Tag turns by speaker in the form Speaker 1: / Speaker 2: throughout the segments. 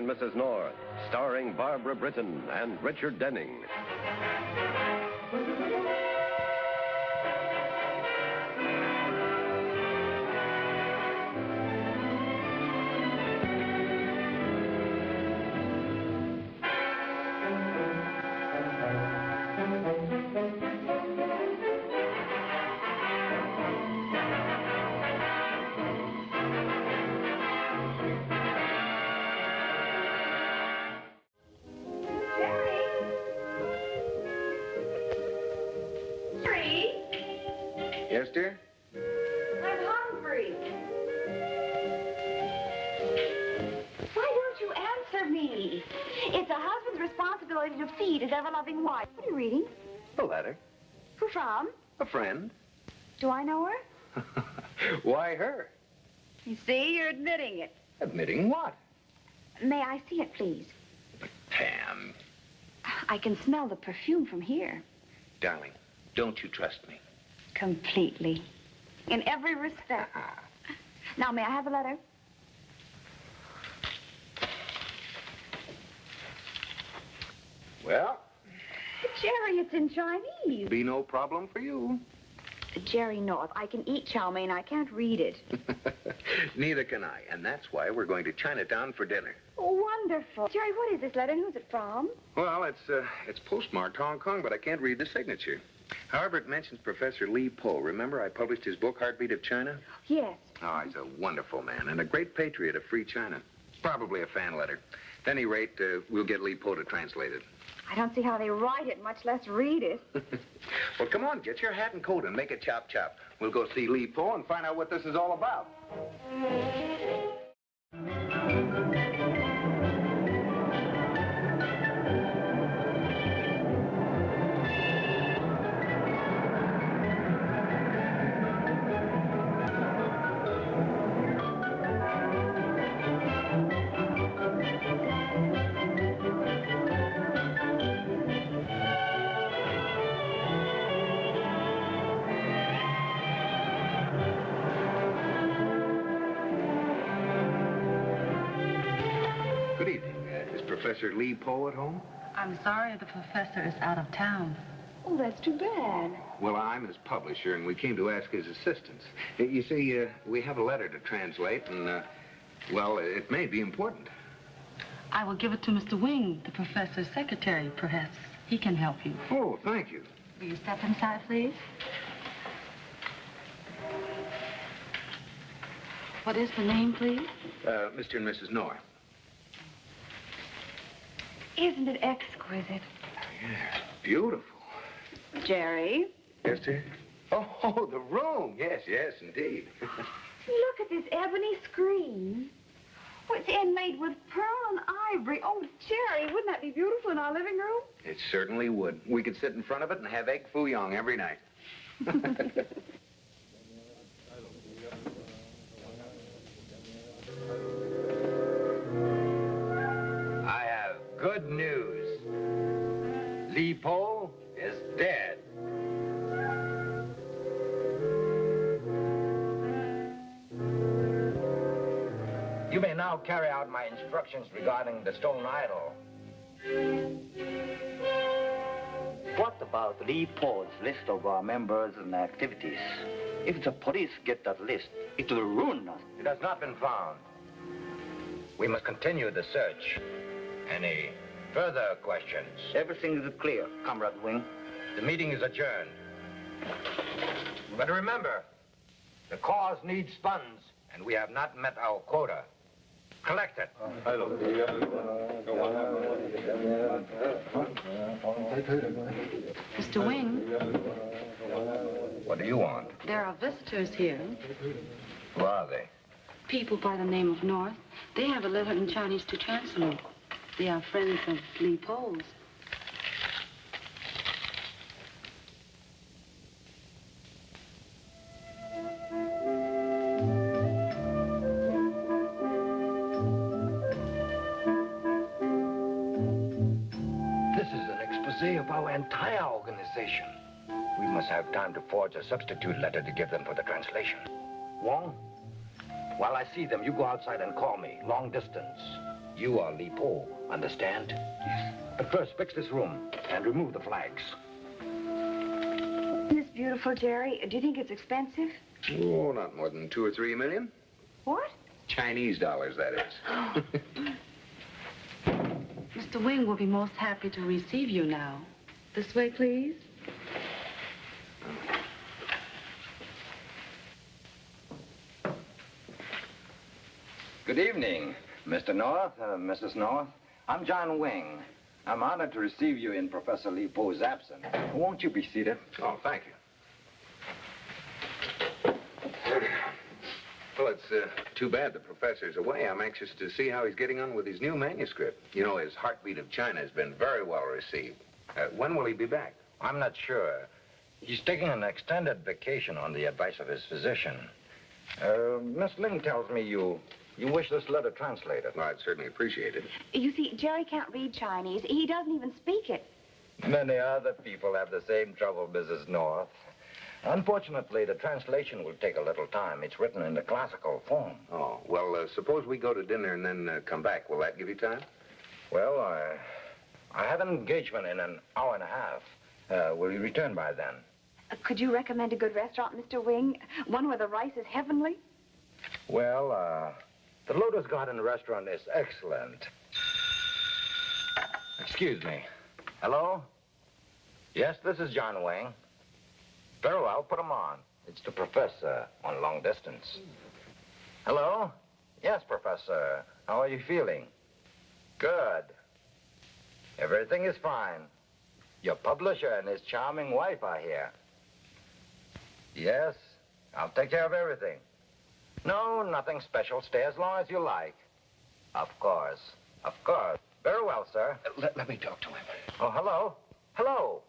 Speaker 1: and Mrs. North, starring Barbara Britton and Richard Denning.
Speaker 2: Yes, dear?
Speaker 3: I'm hungry. Why don't you answer me? It's a husband's responsibility to feed his ever-loving wife. What are you reading?
Speaker 2: A letter.
Speaker 3: Who from?
Speaker 2: A friend.
Speaker 3: Do I know her?
Speaker 2: Why her?
Speaker 3: You see, you're admitting it.
Speaker 2: Admitting what?
Speaker 3: May I see it, please?
Speaker 2: But, Pam.
Speaker 3: I can smell the perfume from here.
Speaker 2: Darling, don't you trust me?
Speaker 3: Completely. In every respect. Now, may I have the letter?
Speaker 2: Well?
Speaker 3: Jerry, it's in Chinese.
Speaker 2: Be no problem for you.
Speaker 3: Jerry North, I can eat chow mein. I can't read it.
Speaker 2: Neither can I, and that's why we're going to Chinatown for dinner.
Speaker 3: Oh, wonderful. Jerry, what is this letter and who's it from?
Speaker 2: Well, it's postmarked Hong Kong, but I can't read the signature. However, it mentions Professor Li Po. Remember I published his book, Heartbeat of China?
Speaker 3: Yes.
Speaker 2: Oh, he's a wonderful man and a great patriot of free China. Probably a fan letter. At any rate, we'll get Li Po to translate it.
Speaker 3: I don't see how they write it, much less read it.
Speaker 2: Well, come on, get your hat and coat and make it chop-chop. We'll go see Li Po and find out what this is all about. Good evening. Is Professor Li Po at home?
Speaker 4: I'm sorry the professor is out of town.
Speaker 3: Oh, that's too bad.
Speaker 2: Well, I'm his publisher, and we came to ask his assistance. You see, we have a letter to translate, and, well, it may be important.
Speaker 4: I will give it to Mr. Wing, the professor's secretary. Perhaps he can help you.
Speaker 2: Oh, thank you.
Speaker 4: Will you step inside, please? What is the name, please?
Speaker 2: Mr. and Mrs. North.
Speaker 3: Isn't it exquisite?
Speaker 2: Yeah, beautiful.
Speaker 3: Jerry?
Speaker 2: Yes, dear? Oh, the room. Yes, indeed.
Speaker 3: Look at this ebony screen. Oh, it's inlaid with pearl and ivory. Oh, Jerry, wouldn't that be beautiful in our living room?
Speaker 2: It certainly would. We could sit in front of it and have egg foo young every night.
Speaker 5: I have good news. Li Po is dead. You may now carry out my instructions regarding the stone idol.
Speaker 6: What about Li Po's list of our members and activities? If the police get that list, it will ruin us.
Speaker 5: It has not been found. We must continue the search. Any further questions?
Speaker 6: Everything is clear, Comrade Wing.
Speaker 5: The meeting is adjourned. But remember, the cause needs funds, and we have not met our quota. Collect it.
Speaker 4: Mr. Wing,
Speaker 5: What do you want?
Speaker 4: there are visitors here.
Speaker 5: Who are they?
Speaker 4: People by the name of North. They have a letter in Chinese to translate. They are friends of Li Po's.
Speaker 5: This is an expose of our entire organization. We must have time to forge a substitute letter to give them for the translation. Wong, while I see them, you go outside and call me, long distance. You are Li Po, understand? Yes. But first, fix this room and remove the flags.
Speaker 3: Isn't this beautiful, Jerry? Do you think it's expensive?
Speaker 2: Oh, not more than 2 or 3 million.
Speaker 3: What?
Speaker 2: Chinese dollars, that is.
Speaker 4: Mr. Wing will be most happy to receive you now. This way, please.
Speaker 5: Good evening, Mr. North, Mrs. North. I'm John Wing. I'm honored to receive you in Professor Li Po's absence. Won't you be seated?
Speaker 2: Oh, thank you. Well, it's too bad the professor's away. I'm anxious to see how he's getting on with his new manuscript. You know, his Heartbeat of China has been very well received. When will he be back?
Speaker 5: I'm not sure. He's taking an extended vacation on the advice of his physician. Miss Ling tells me you wish this letter translated.
Speaker 2: Well, I'd certainly appreciate it.
Speaker 3: You see, Jerry can't read Chinese. He doesn't even speak it.
Speaker 5: Many other people have the same trouble, Mrs. North. Unfortunately, the translation will take a little time. It's written in the classical form.
Speaker 2: Oh, well, suppose we go to dinner and then come back. Will that give you time?
Speaker 5: Well, I have an engagement in an hour and a half. Will you return by then?
Speaker 3: Could you recommend a good restaurant, Mr. Wing? One where the rice is heavenly?
Speaker 5: Well, the Lotus Garden restaurant is excellent. Excuse me. Hello? Yes, this is John Wing. Very well, put him on. It's the professor on long distance. Hello? Yes, Professor. How are you feeling? Good. Everything is fine. Your publisher and his charming wife are here. Yes, I'll take care of everything. No, nothing special. Stay as long as you like. Of course. Of course. Very well, sir.
Speaker 2: Let me talk to him.
Speaker 5: Oh, hello? Hello?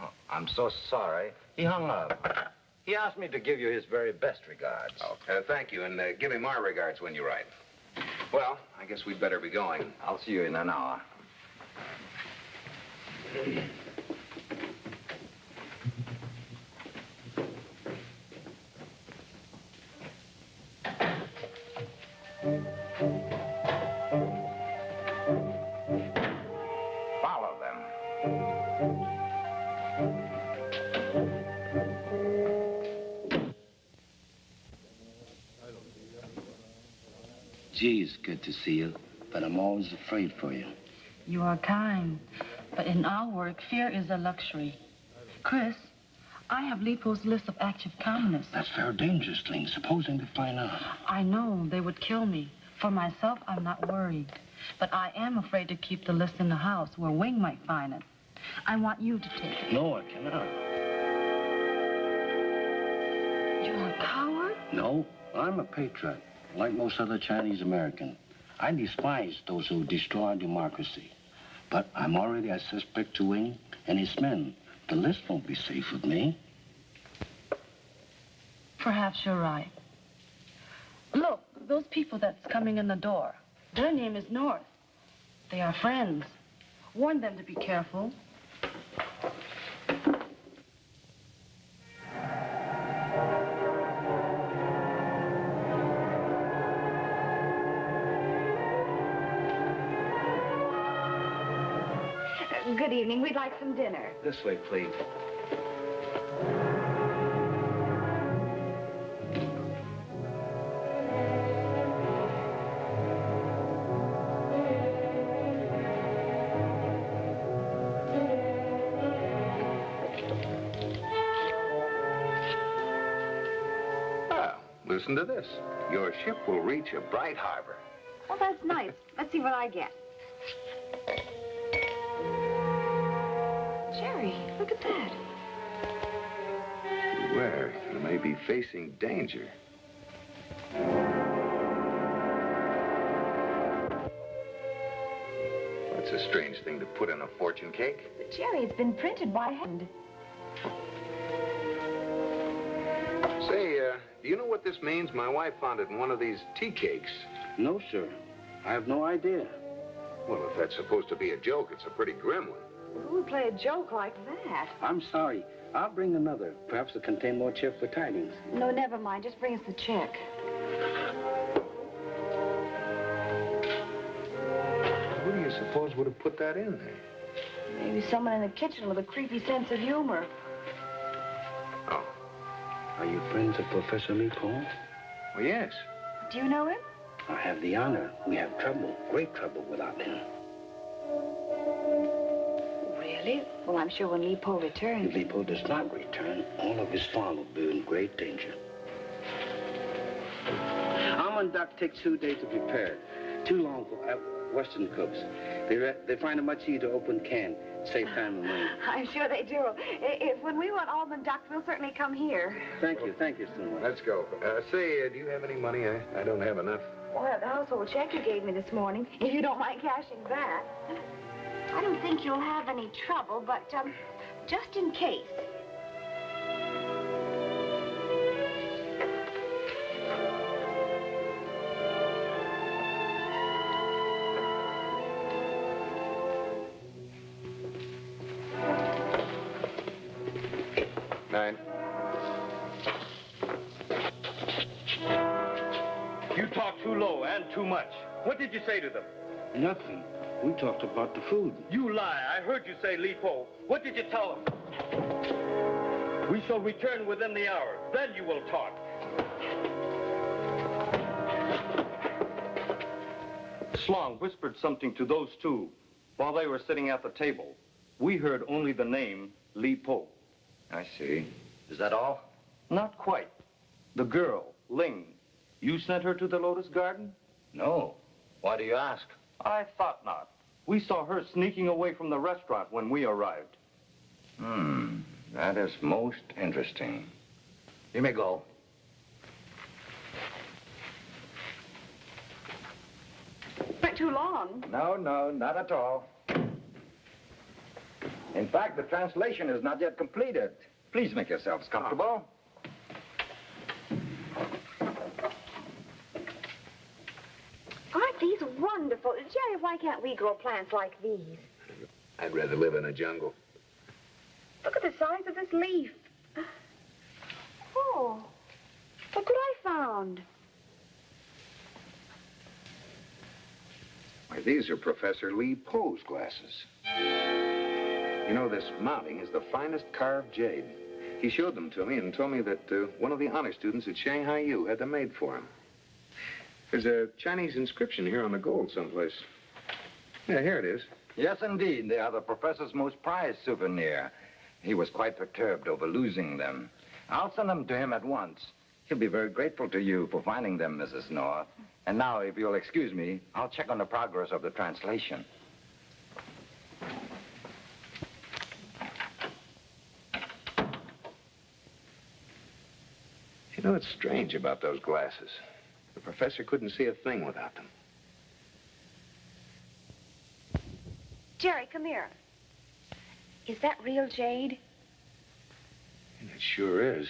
Speaker 5: Oh, I'm so sorry. He hung up. He asked me to give you his very best regards.
Speaker 2: Oh, thank you, and give him our regards when you write. Well, I guess we'd better be going.
Speaker 5: I'll see you in an hour. Follow them.
Speaker 7: Gee, it's good to see you, but I'm always afraid for you.
Speaker 4: You are kind, but in our work, fear is a luxury. Chris, I have Li Po's list of active communists.
Speaker 7: That's very dangerous, Ling. Supposing they find out.
Speaker 4: I know they would kill me. For myself, I'm not worried. But I am afraid to keep the list in the house where Wing might find it. I want you to take it.
Speaker 7: No, I cannot.
Speaker 4: You're a coward?
Speaker 7: No, I'm a patriot, like most other Chinese Americans. I despise those who destroy democracy. But I'm already a suspect to Wing and his men. The list won't be safe with me.
Speaker 4: Perhaps you're right. Look, those people that's coming in the door. Their name is North. They are friends. Warn them to be careful.
Speaker 3: Good evening. We'd like some dinner.
Speaker 7: This way, please.
Speaker 2: Listen to this. Your ship will reach a bright harbor.
Speaker 3: Well, that's nice. Let's see what I get. Jerry, look at that.
Speaker 2: Beware, you may be facing danger. That's a strange thing to put in a fortune cake.
Speaker 3: But Jerry, it's been printed by hand.
Speaker 2: Say, do you know what this means? My wife found it in one of these tea cakes.
Speaker 7: No, sir. I have no idea.
Speaker 2: Well, if that's supposed to be a joke, it's a pretty grim one.
Speaker 3: Who would play a joke like that?
Speaker 7: I'm sorry. I'll bring another. Perhaps it'll contain more cheerful tidings.
Speaker 3: No, never mind. Just bring us the check.
Speaker 2: suppose would have put that in there?
Speaker 3: Maybe someone in the kitchen with a creepy sense of humor.
Speaker 2: Oh.
Speaker 7: Are you friends of Professor Lee Paul?
Speaker 2: Well, yes.
Speaker 3: Do you know him?
Speaker 7: I have the honor. We have trouble, great trouble without him.
Speaker 3: Really? Well, I'm sure when Lee Poe returns...
Speaker 7: If Lee Poe does not return, all of his farm will be in great danger. Almond duck takes 2 days to prepare. Too long for Western cooks. They find it much easier to open can, save time and money.
Speaker 3: I'm sure they do. When we want almond duck, we'll certainly come here.
Speaker 7: Thank you so much.
Speaker 2: Let's go. Say, do you have any money? I don't have enough.
Speaker 3: Oh, I have the household check you gave me this morning, if you don't mind cashing that. I don't think you'll have any trouble, but just in case.
Speaker 2: Nine.
Speaker 8: You talk too low and too much. What did you say to them?
Speaker 7: Nothing. We talked about the food.
Speaker 8: You lie. I heard you say Lee Poe. What did you tell them? We shall return within the hour. Then you will talk. Slong whispered something to those two while they were sitting at the table. We heard only the name Lee Poe.
Speaker 5: I see. Is that all?
Speaker 8: Not quite. The girl, Ling. You sent her to the Lotus Garden?
Speaker 5: No. Why do you ask?
Speaker 8: I thought not. We saw her sneaking away from the restaurant when we arrived.
Speaker 5: That is most interesting. You may go.
Speaker 3: Not too long.
Speaker 5: No, not at all. In fact, the translation is not yet completed. Please make yourselves comfortable.
Speaker 3: Aren't these wonderful? Jerry, why can't we grow plants like these?
Speaker 2: I'd rather live in a jungle.
Speaker 3: Look at the size of this leaf. Oh, look what I found.
Speaker 2: Why, these are Professor Lee Poe's glasses. You know, this mounting is the finest carved jade. He showed them to me and told me that one of the honor students at Shanghai U had them made for him. There's a Chinese inscription here on the gold someplace. Yeah, here it is.
Speaker 5: Yes, indeed. They are the professor's most prized souvenir. He was quite perturbed over losing them. I'll send them to him at once. He'll be very grateful to you for finding them, Mrs. North. And now, if you'll excuse me, I'll check on the progress of the translation.
Speaker 2: You know, it's strange about those glasses. The professor couldn't see a thing without them.
Speaker 3: Jerry, come here. Is that real jade?
Speaker 2: It sure is.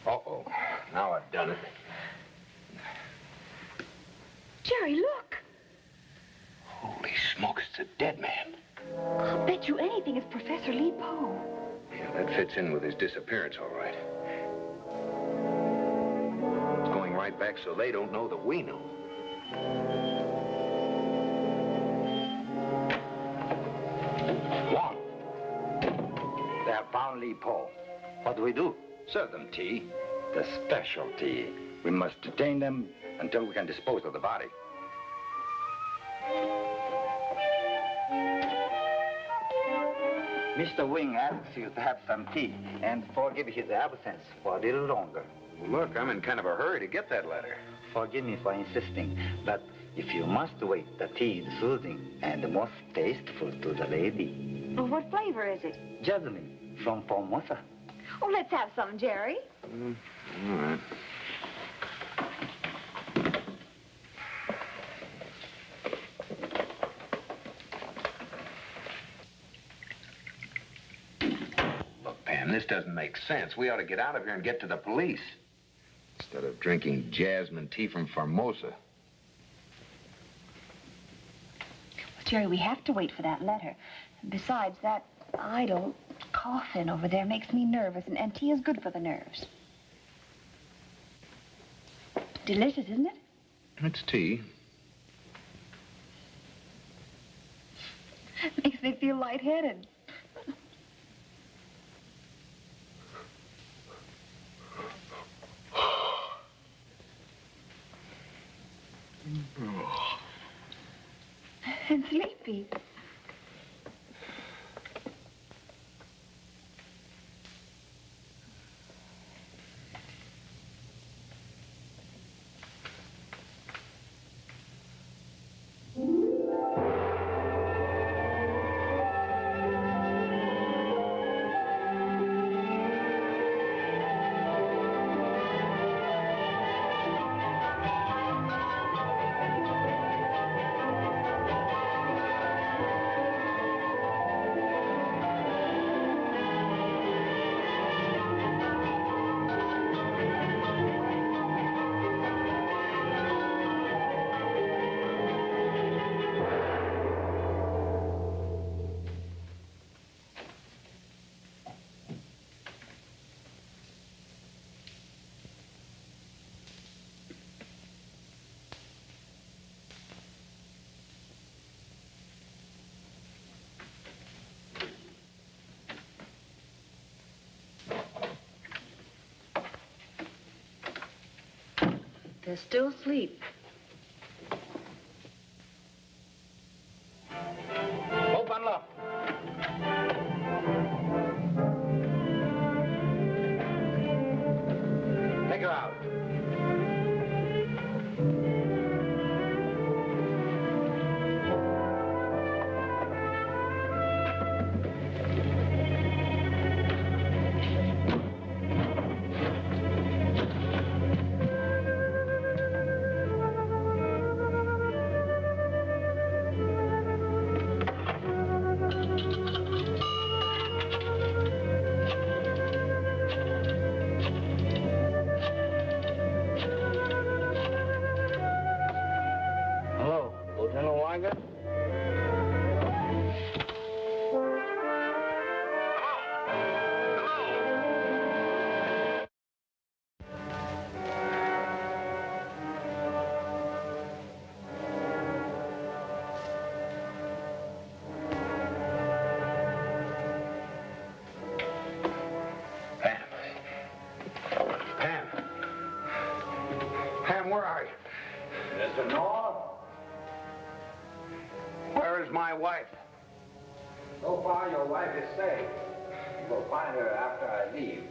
Speaker 2: Uh-oh. Now I've done it.
Speaker 3: Jerry, look.
Speaker 2: Holy smokes, it's a dead man.
Speaker 3: I'll bet you anything it's Professor Lee Poe.
Speaker 2: Yeah, that fits in with his disappearance, all right. It's going right back so they don't know that we know.
Speaker 5: Wong. They have found Lee Poe. What do we do? Serve them tea. The special tea. We must detain them until we can dispose of the body.
Speaker 6: Mr. Wing asks you to have some tea and forgive his absence for a little longer.
Speaker 2: Well, look, I'm in kind of a hurry to get that letter.
Speaker 6: Forgive me for insisting, but if you must wait, the tea is soothing and most tasteful to the lady.
Speaker 3: Well, what flavor is it?
Speaker 6: Jasmine from Formosa.
Speaker 3: Oh, let's have some, Jerry.
Speaker 2: All right. Look, Pam, this doesn't make sense. We ought to get out of here and get to the police. Instead of drinking jasmine tea from Formosa.
Speaker 3: Well, Jerry, we have to wait for that letter. Besides, that idle coffin over there makes me nervous, and tea is good for the nerves. Delicious, isn't it?
Speaker 2: It's tea.
Speaker 3: Makes me feel lightheaded. And sleepy.
Speaker 4: They're still asleep.
Speaker 5: Oh, bundle up. Take her out.
Speaker 7: Hello, Lieutenant Weiger?
Speaker 2: Pam. Pam. Pam, where are you?
Speaker 5: Mr. North?
Speaker 2: Where is my wife?
Speaker 5: So far, your wife is safe. You will find her after I leave.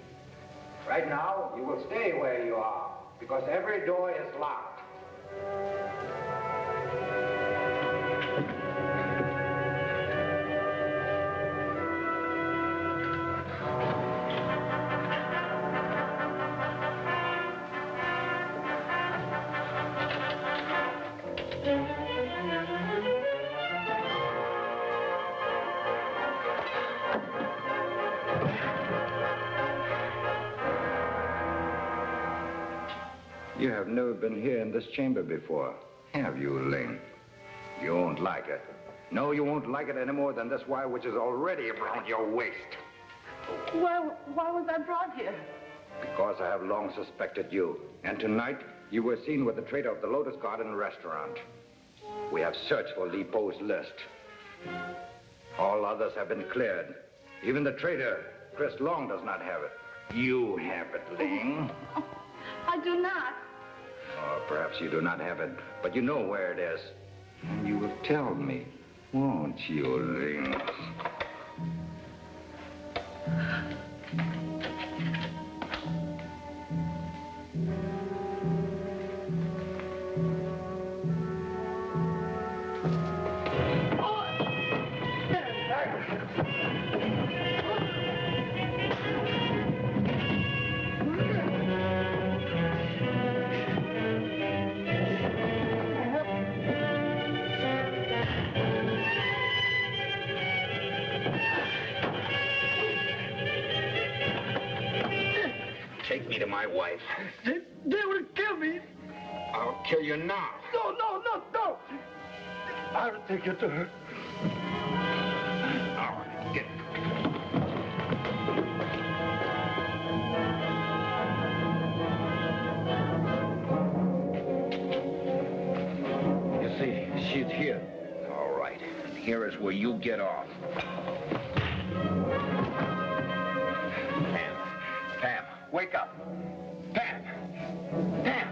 Speaker 5: Right now, you will stay where you are, because every door is locked. You have never been here in this chamber before, have you, Ling? You won't like it. No, you won't like it any more than this wire which is already around your waist.
Speaker 4: Why was I brought here?
Speaker 5: Because I have long suspected you. And tonight, you were seen with the traitor of the Lotus Garden restaurant. We have searched for Li Po's list. All others have been cleared. Even the traitor, Chris Long, does not have it. You have it, Ling.
Speaker 4: I do not.
Speaker 5: Or perhaps you do not have it, but you know where it is. And you will tell me, won't you, Ling? Take me to my wife.
Speaker 9: They will kill me.
Speaker 5: I'll kill you now.
Speaker 9: No. I'll take you to her.
Speaker 5: All right, get it.
Speaker 7: You see, she's here.
Speaker 5: All right.
Speaker 2: here is where you get off. Pam, wake up. Pam! Pam!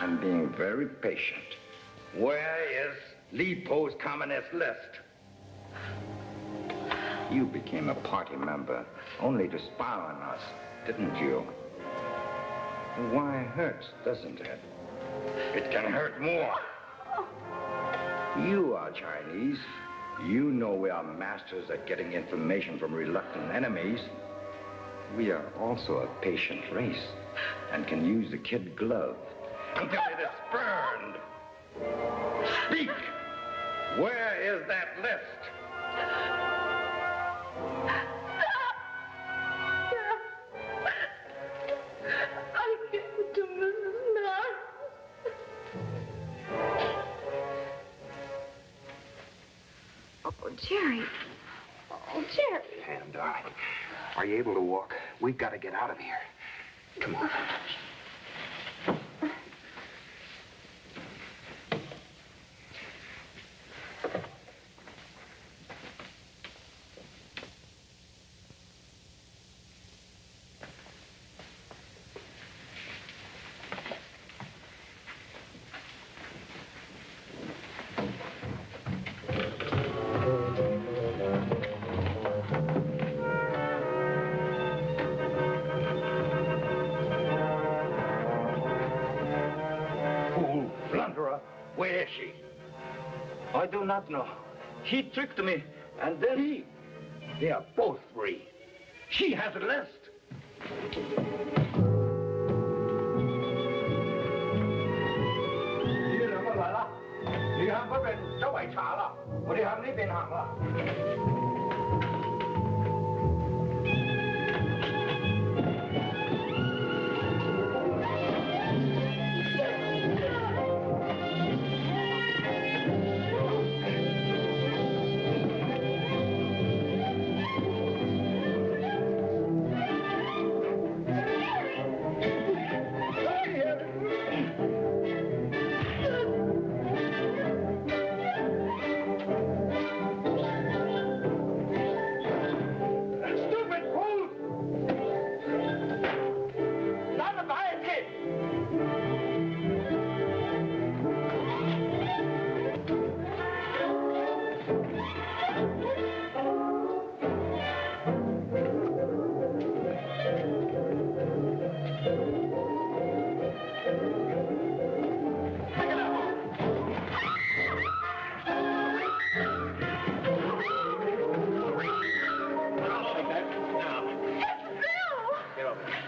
Speaker 5: I'm being very patient. Where is Lipo's communist list? You became a party member only to spy on us, didn't you? Why it hurts, doesn't it? It can hurt more. You are Chinese. You know we are masters at getting information from reluctant enemies. We are also a patient race and can use the kid glove until it is burned. Speak! Where is that list?
Speaker 3: I gave it to Mrs. North. Oh, Jerry. Oh, Jerry.
Speaker 2: Pam, darling, are you able to walk? We've got to get out of here. Come on.
Speaker 5: Where is she?
Speaker 6: I do not know. He tricked me, and then
Speaker 5: They are both free. She has a list.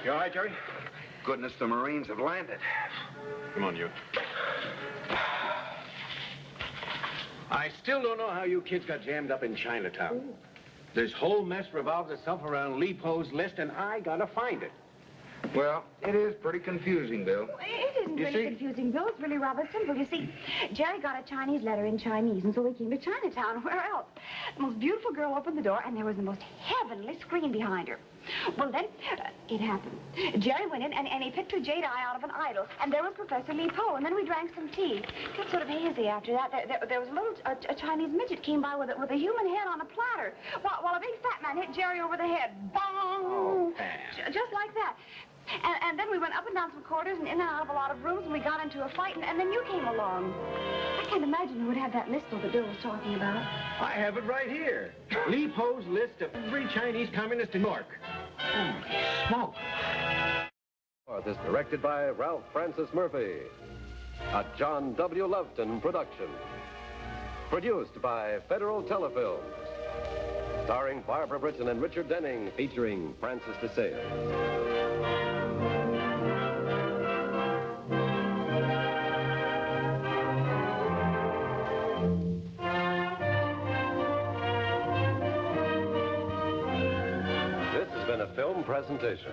Speaker 2: You all right, Jerry? Goodness, the Marines have landed.
Speaker 9: Come on, you. I still don't know how you kids got jammed up in Chinatown. This whole mess revolves itself around Lipo's list, and I gotta find it.
Speaker 2: Well, it is pretty confusing, Bill.
Speaker 3: It isn't
Speaker 9: You
Speaker 3: really
Speaker 9: see?
Speaker 3: confusing, Bill. It's really rather simple. You see, Jerry got a Chinese letter in Chinese, and so we came to Chinatown. Where else? The most beautiful girl opened the door, and there was the most heavenly screen behind her. Well, then, it happened. Jerry went in, and he picked a jade eye out of an idol, and there was Professor Lipo, and then we drank some tea. It got sort of hazy after that. There was a Chinese midget came by with a human head on a platter, while a big fat man hit Jerry over the head. Bong!
Speaker 2: Oh, Pam.
Speaker 3: Just like that. And then we went up and down some corridors and in and out of a lot of rooms, and we got into a fight, and then you came along. I can't imagine who would have that list that Bill was talking about.
Speaker 9: I have it right here. Lipo's list of every Chinese communist in New York. Holy smoke.
Speaker 1: North is directed by Ralph Francis Murphy. A John W. Loveton production. Produced by Federal Telefilms. Starring Barbara Britton and Richard Denning, featuring Francis DeSales. This has been a film presentation.